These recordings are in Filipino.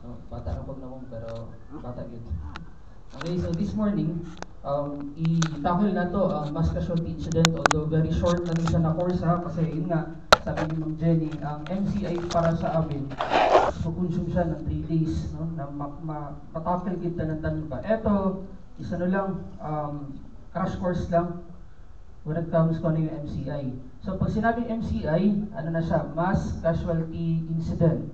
No, bata na pag namong pero bata yun. Okay, so this morning, i-tackle na to ang mass casualty incident, although very short lang siya na course ha, kasi yun nga, sabi ni Ma'am Jenny, ang MCI para sa amin, consume siya ng 3 days, no, na matackle kita ng tanong ba. Eto, isa na lang, crash course lang, when it comes kung ano yung MCI. So pag sinabing MCI, ano na siya, mass casualty incident,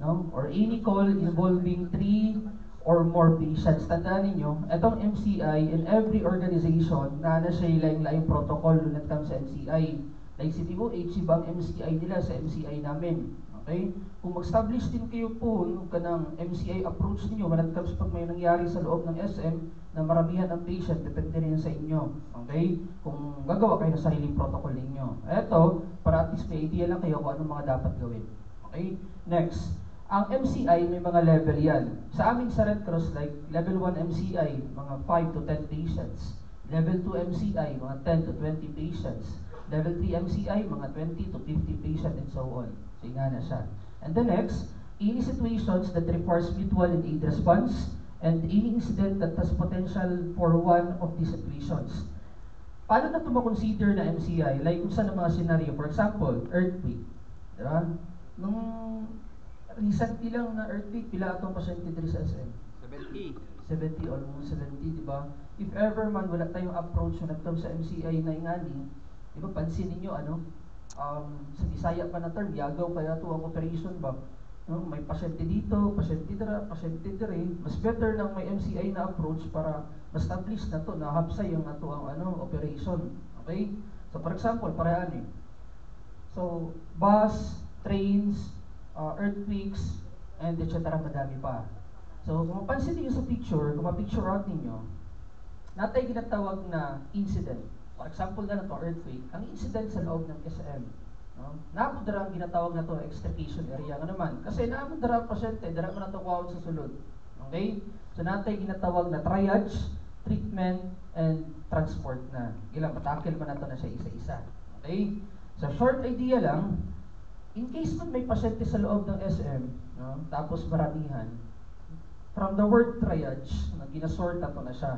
no? Or any call involving 3 or more patients. Tandaan ninyo, itong MCI in every organization na siya laing-laing protocol when it comes sa MCI. Like si DOH, ibang MCI nila sa MCI namin. Okay? Kung mag-establish din kayo po ka ng MCI approach niyo when it comes pag may nangyari sa loob ng SM na maramihan ng patient, depende rin sa inyo. Okay? Kung gagawa kayo ng sariling protocol ninyo. Ito, para at least may idea lang kayo kung anong mga dapat gawin. Okay? Next. Ang MCI, may mga level yan. Sa amin sa Red Cross, like level 1 MCI, mga 5 to 10 patients. Level 2 MCI, mga 10 to 20 patients. Level 3 MCI, mga 20 to 50 patients and so on. So, nga na siya. And the next, any situations that requires mutual and aid response and any incident that has potential for one of these situations. Paano na ito makonsider na MCI? Like, kung saan ang mga scenario? For example, earthquake. Diba? Nung recently lang na earthquake, pila atong pasyente diri sa SM? 70, almost 70, di ba? If ever man, wala tayong approach na nagtawag sa MCI na ingani, di ba, pansin ninyo, sa Bisaya pa na term, yagaw kaya to ang operation ba? No? May pasyente dito, pasyente dire, mas better nang may MCI na approach para ma-establish na to, nahapsay yung ato ang operation. Okay? So, for example, parehan eh. So, bus, trains, earthquakes, and etc. madami pa. So, kung mapansin niyo sa picture, kung ma-picture out ninyo, natay ginatawag na incident. For example na to earthquake, ang incident sa loob ng SM. No? Naapodara ang ginatawag na to extrication area nga naman. Kasi naapodara ang pasyente, dara mo na to kuwawag sa sulod. Okay? So, natay ginatawag na triage, treatment, and transport na. Ilang patakil man na to na siya isa-isa. Okay? So, short idea lang, in case man may pasyente sa loob ng SM, no, tapos maramihan, from the word triage, ginasort na to na siya.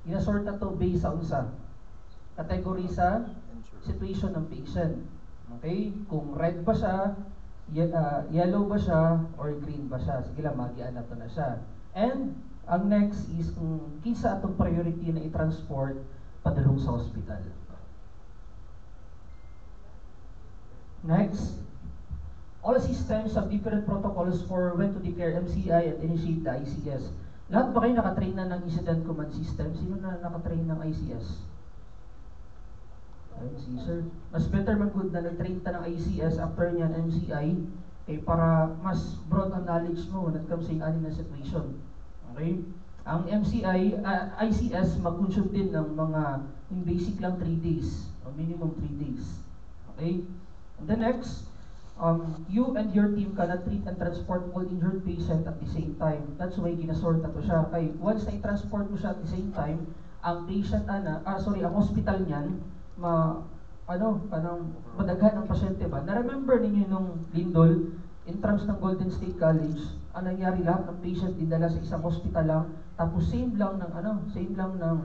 Ginasort na to based sa unsa? Category sa situation ng patient. Okay? Kung red ba siya, yellow ba siya, or green ba siya. Sige lang, magian na to na siya. And, ang next is kung kinsa atong priority na i-transport padulong sa hospital. Next, all systems have different protocols for when to declare MCI and initiate the ICS. Lahat ba kayo nakatrain na ng incident command system? Sino na nakatrain ng ICS? Ayun, si sir. Mas better man good na nag-train ta ng ICS after niyan MCI para mas broad ang knowledge mo when it comes sa yung na situation. Okay? Ang MCI, ICS mag-consume din ng mga yung basic lang 3 days, o minimum 3 days. Okay? And the next, you and your team cannot treat and transport all injured patient at the same time. That's why ginasort na to siya. Kaya once na i-transport mo siya at the same time, ang patient ang hospital niyan, madaghan ang pasyente ba? Na-remember ninyo nung Lindol, in terms ng Golden State College, ang nangyari lahat ng patient dinala sa isang hospital lang, tapos same lang ng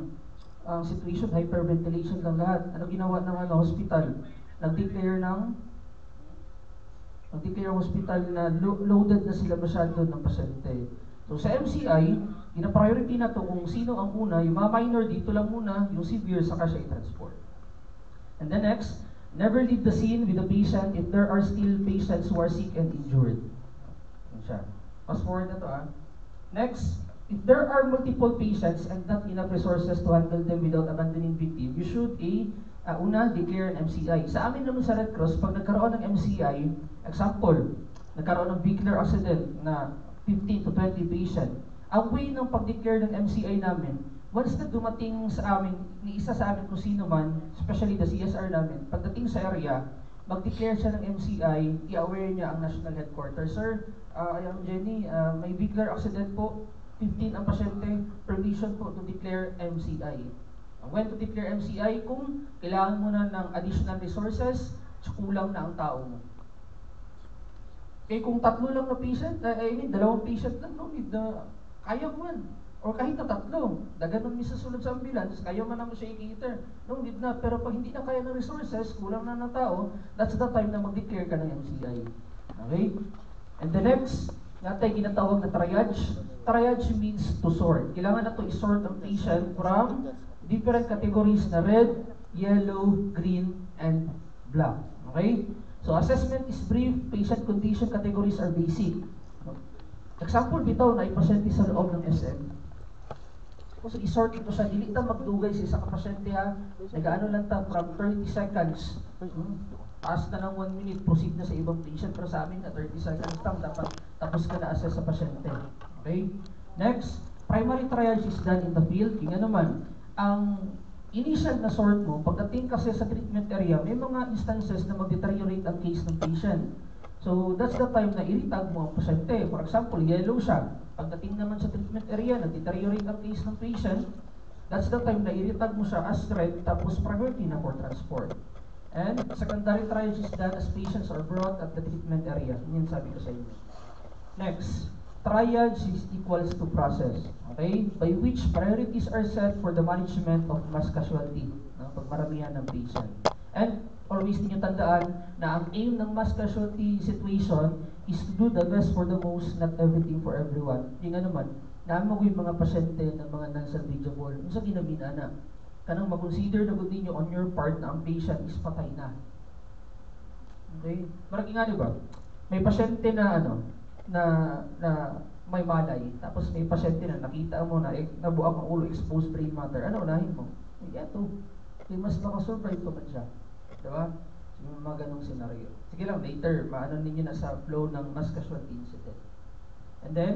situation, hyperventilation lang lahat. Ano ginawa ng hospital? Nag-declare hospital na loaded na sila masyado ng pasyente. So sa MCI, gina-priority na to kung sino ang una, yung mga minor dito lang muna, yung severe saka siya i-transport. And the next, never leave the scene with the patient if there are still patients who are sick and injured. Yan siya. Fast forward na to Next, if there are multiple patients and not enough resources to handle them without abandoning victim, you should una, declare an MCI. Sa amin naman sa Red Cross, pag nagkaroon ng MCI, example, nagkaroon ng vehicular accident na 15 to 20 patient, ang way ng pag-declare ng MCI namin, once na dumating sa amin, ni isa sa amin kung sino man, especially the CSR namin, pagdating sa area, mag-declare siya ng MCI, i-aware niya ang national headquarters. Sir, ayang Jenny, may vehicular accident po, 15 ang pasyente, permission po to declare MCI. When to declare MCI, kung kailangan mo na ng additional resources, kulang na ang tao mo. Eh kung tatlo lang na patient, dalawang patient lang, no need na, kaya mo man. Or kahit na tatlo, daganon mi sa sulod sa ambulance, kaya man naman siya i-cater. No need na, pero pag hindi na kaya ng resources, kulang na ng tao, that's the time na mag-declare ka ng MCI. Okay? And the next, natin ginatawag na triage. Triage means to sort. Kailangan na to i-sort ang patient from different categories na red, yellow, green, and black. Okay? So assessment is brief, patient condition categories are basic. Example bitaw na ipasyente sa loob ng SM. Kung i-sort ito siya, dili ta magdugay sa isa ka pasyente ha. Nagaano lang ta from 30 seconds. Taas na ng 1 minute, proceed na sa ibang patient. Pero sa amin na 30 seconds lang, dapat tapos ka na assess sa pasyente. Okay? Next, primary triage is done in the field. Kaya naman, ang initial na sort mo, pagdating kasi sa treatment area, may mga instances na mag-deteriorate ang case ng patient. So, that's the time na iritag mo ang pasyente. For example, yellow siya. Pagdating naman sa treatment area, nag-deteriorate ang case ng patient, that's the time na iritag mo siya as red, tapos priority na for transport. And secondary triage is done as patients are brought at the treatment area. Yan sabi ko sa inyo. Next, triage is equals to process. Okay? By which priorities are set for the management of mass casualty. No? Pagmaramihan ng patient. And always ninyo tandaan na ang aim ng mass casualty situation is to do the best for the most, not everything for everyone. Yung nga naman, naamag yung mga pasyente ng mga non-salvageable. Yung sa ginamina na, kanang mag-consider na good ninyo on your part na ang patient is patay na. Okay? Marami nga diba? May pasyente na na may malay, tapos may pasyente na nakita mo na nabuak ang ulo, exposed brain matter. Ano unahin mo? Ito. Mas makasurvive pa man siya. Diba? Yung mga ganong senaryo. Sige lang, later, maano ninyo na sa flow ng mass casualty incident. And then,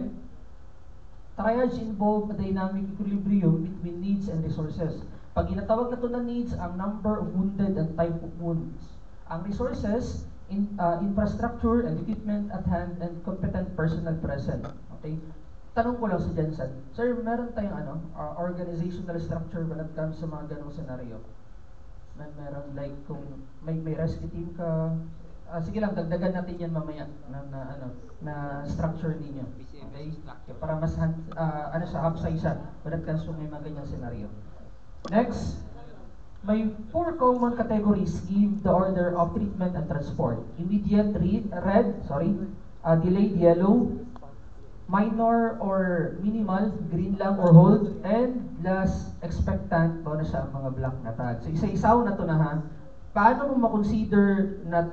triage involve a dynamic equilibrium between needs and resources. Pag ginatawag na ito na needs, ang number of wounded and type of wounds. Ang resources, infrastructure and equipment at hand and competent personnel present. Okay? Tanong ko lang si Jensen, sir, meron tayong organizational structure when it comes sa mga ganong senaryo? Meron like kung may rescue team ka, sige lang, dagdagan natin yan mamaya na structure ninyo. Okay? Para mas upside siya when it comes to may mga ganyang senaryo. Next, may 4 common categories give the order of treatment and transport. Immediate red, delayed yellow, minor or minimal, green lang or hold, and last, expectant, na siya ang mga black na tag. So isa-isaw na to na ha, paano mo makonsider na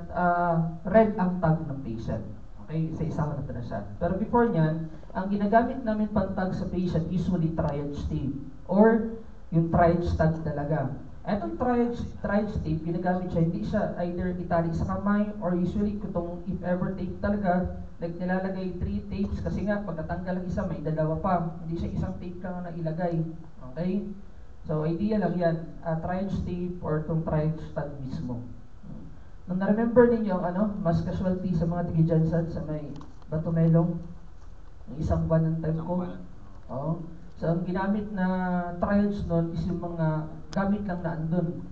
red ang tag ng patient? Okay, isa-isaw na to na siya. Pero before nyan, ang ginagamit namin pantag sa patient, usually triage tape, or yung triage tag talaga. Etong triage tape, ginagamit siya, hindi siya either itali sa kamay, or usually kung if ever tape talaga, nilalagay 3 tapes kasi nga pag natanggal ang isa may dalawa pa, hindi siya isang tape lang na ilagay. Okay? So idea lang yan, triage tape or itong triage tag mismo. Nung na-remember ninyo ang mass casualty sa mga tigijansan sa may Batumelong, yung isang van ng time ko. Oh. So ang ginamit na triage nun is yung mga gamit lang na andun.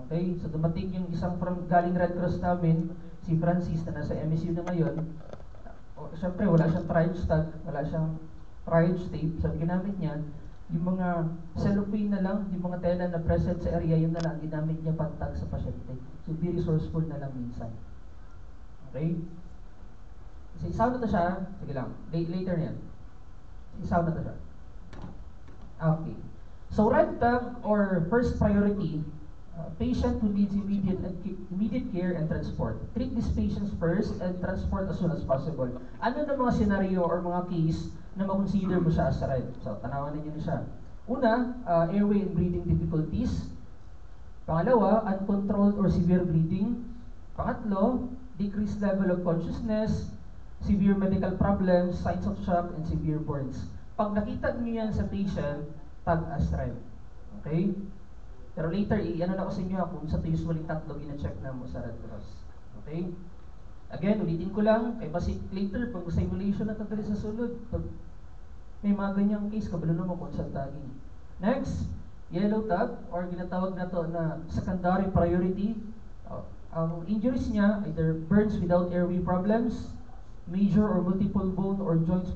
Okay? So dumating yung isang from galing Red Cross namin, si Francis na nasa MSU na ngayon. Siyempre wala siyang triage tag, wala siyang triage tape. So ginamit niya, yung mga cellophane na lang, yung mga tela na present sa area, yun na lang, ginamit niya pantag sa pasyente. So be resourceful na lang minsan. Okay? So isaw na to siya, sige lang, later na yan. Isaw na to siya. Okay. So red tag or first priority, patient who needs immediate care and transport. Treat these patients first and transport as soon as possible. Ano na mga scenario or mga case na makonsider mo siya as red? So tanawan ninyo na siya. Una, airway and breathing difficulties. Pangalawa, uncontrolled or severe bleeding. Pangatlo, decreased level of consciousness, severe medical problems, signs of shock, and severe burns. Pag nakita niyo yan sa patient, tag as red. Okay? Pero later, na ko sa inyo kung sa usually tatlo gina-check na mo sa Red Cross. Okay? Again, ulitin ko lang, kay basic later, pag simulation na tagali sa sulod, pag may mga ganyang case, kabalo mo kung saan tagging. Next, yellow tag, or ginatawag na to na secondary priority. Ang injuries niya, either burns without airway problems, major or multiple bone or joint